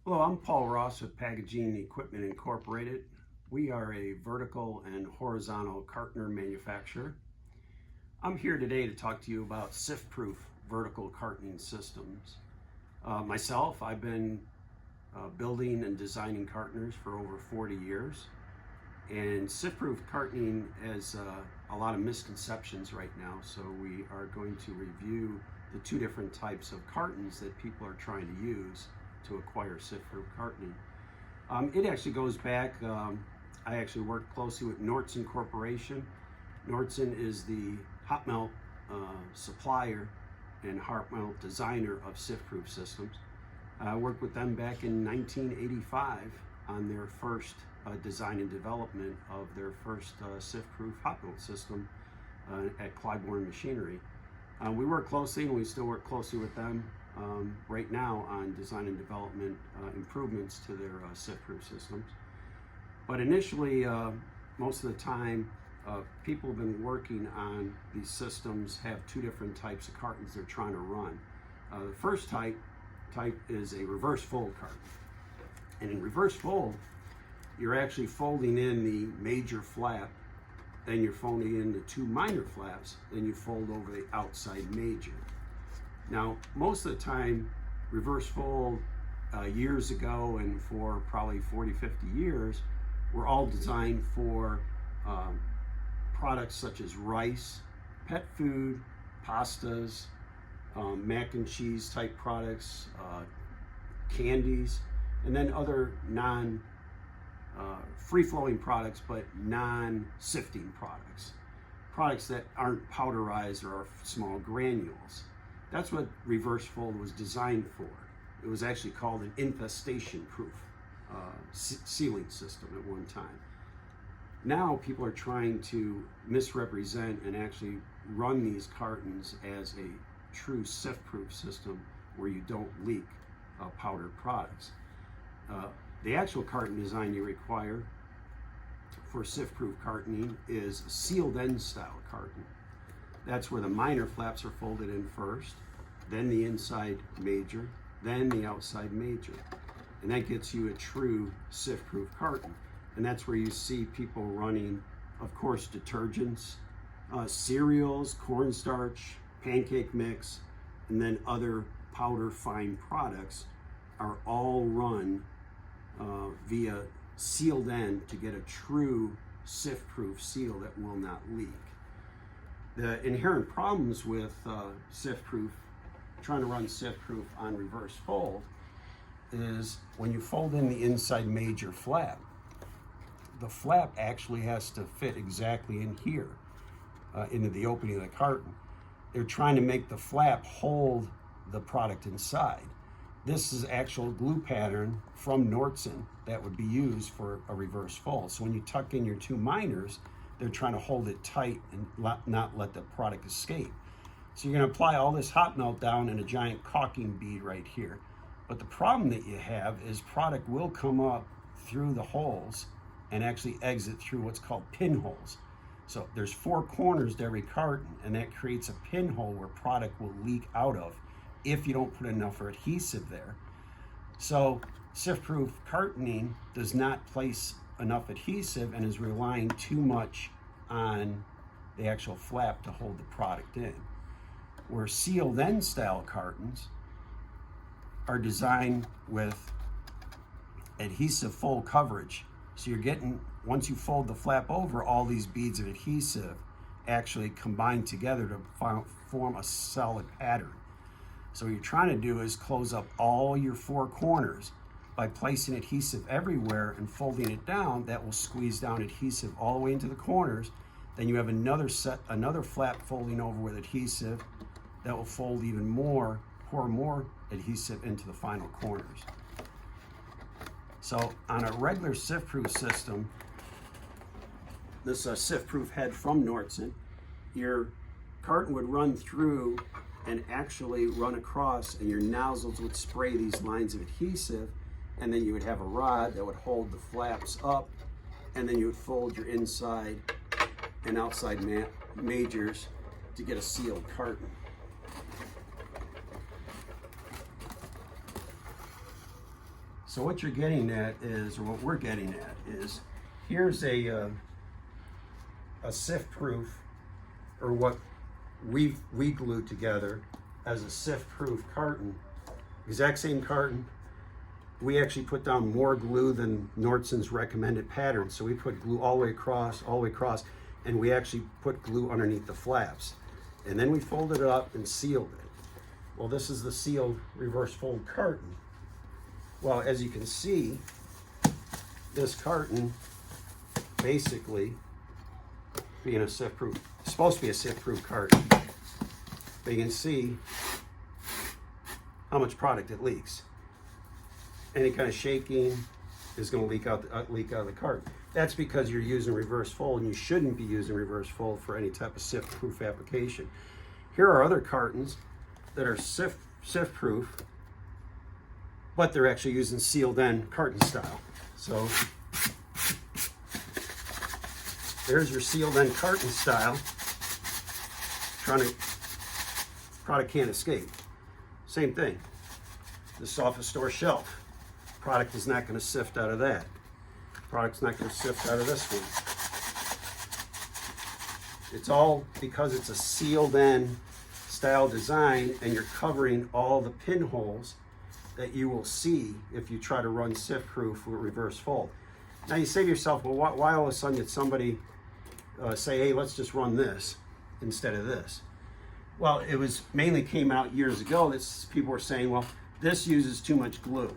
Hello, I'm Paul Ross with Packaging Equipment Incorporated. We are a vertical and horizontal cartoner manufacturer. I'm here today to talk to you about Siftproof vertical cartoning systems. I've been building and designing cartoners for over 40 years. And Siftproof cartoning has a lot of misconceptions right now, so we are going to review the two different types of cartons that people are trying to use to acquire Siftproof cartoning. It actually goes back, I actually worked closely with Nordson Corporation. Nordson is the hot melt supplier and hot melt designer of Siftproof systems. I worked with them back in 1985 on their first design and development of their first Siftproof hot melt system at Clybourne Machinery. We work closely, and we still work closely with them right now on design and development improvements to their Siftproof systems. But initially, most of the time, people have been working on these systems, have two different types of cartons they're trying to run. The first type is a reverse fold carton. And in reverse fold, you're actually folding in the major flap, then you're folding in the two minor flaps, then you fold over the outside major. Now, most of the time, reverse fold years ago and for probably 40, 50 years, were all designed for products such as rice, pet food, pastas, mac and cheese type products, candies, and then other free-flowing products, but non-sifting products that aren't powderized or are small granules. That's what reverse fold was designed for. It was actually called an infestation-proof sealing system at one time. Now people are trying to misrepresent and actually run these cartons as a true sift-proof system where you don't leak powdered products. The actual carton design you require for sift-proof cartoning is a sealed end style carton. That's where the minor flaps are folded in first, then the inside major, then the outside major. And that gets you a true sift-proof carton. And that's where you see people running, of course, detergents, cereals, cornstarch, pancake mix, and then other powder fine products are all run via sealed end to get a true sift-proof seal that will not leak. The inherent problems with Siftproof, trying to run Siftproof on reverse fold, is when you fold in the inside major flap, the flap actually has to fit exactly in here, into the opening of the carton. They're trying to make the flap hold the product inside. This is actual glue pattern from Nordson that would be used for a reverse fold. So when you tuck in your two minors, they're trying to hold it tight and not let the product escape. So you're going to apply all this hot melt down in a giant caulking bead right here. But the problem that you have is product will come up through the holes and actually exit through what's called pinholes. So there's four corners to every carton, and that creates a pinhole where product will leak out of if you don't put enough adhesive there. So Siftproof cartoning does not place enough adhesive and is relying too much on the actual flap to hold the product in. Where sealed end style cartons are designed with adhesive fold coverage. So you're getting, once you fold the flap over, all these beads of adhesive actually combine together to form a solid pattern. So what you're trying to do is close up all your four corners by placing adhesive everywhere and folding it down. That will squeeze down adhesive all the way into the corners. Then you have another flap folding over with adhesive that will fold even more, pour more adhesive into the final corners. So on a regular Siftproof system, this Siftproof head from Nordson, your carton would run through and actually run across, and your nozzles would spray these lines of adhesive, and then you would have a rod that would hold the flaps up, and then you would fold your inside and outside majors to get a sealed carton. So what you're getting at is, or what we're getting at is, here's a Siftproof, or what we glued together as a Siftproof carton. Exact same carton. We actually put down more glue than Nordson's recommended pattern. So we put glue all the way across, and we actually put glue underneath the flaps. And then we folded it up and sealed it. Well, this is the sealed reverse fold carton. Well, as you can see, this carton basically being a Siftproof, supposed to be a Siftproof carton. But you can see how much product it leaks. Any kind of shaking is going to leak out of the carton. That's because you're using reverse fold, and you shouldn't be using reverse fold for any type of Siftproof application. Here are other cartons that are Siftproof, but they're actually using sealed end carton style. So there's your sealed end carton style. Product can't escape. Same thing. This office store shelf. Product is not going to sift out of that. Product's not going to sift out of this one. It's all because it's a sealed end style design, and you're covering all the pinholes that you will see if you try to run Siftproof with reverse fold. Now you say to yourself, well, why all of a sudden did somebody say, hey, let's just run this instead of this? Well, it was mainly came out years ago that people were saying, well, this uses too much glue,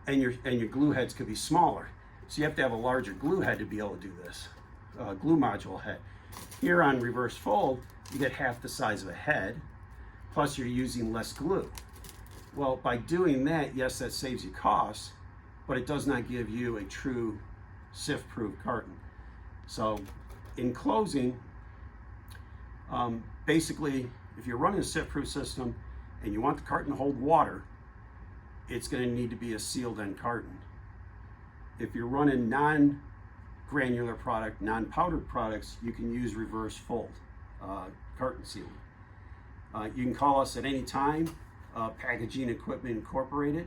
and your glue heads could be smaller. So you have to have a larger glue head to be able to do this, glue module head. Here on reverse fold, you get half the size of a head, plus you're using less glue. Well, by doing that, yes, that saves you costs, but it does not give you a true Siftproof carton. So in closing, basically, if you're running a Siftproof system and you want the carton to hold water, it's going to need to be a sealed end carton. If you're running non-granular product, non-powdered products, you can use reverse fold carton sealing. You can call us at any time. Packaging Equipment Incorporated.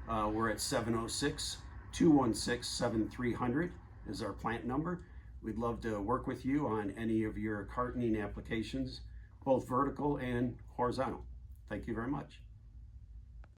We're at 706-216-7300 is our plant number. We'd love to work with you on any of your cartoning applications, both vertical and horizontal. Thank you very much.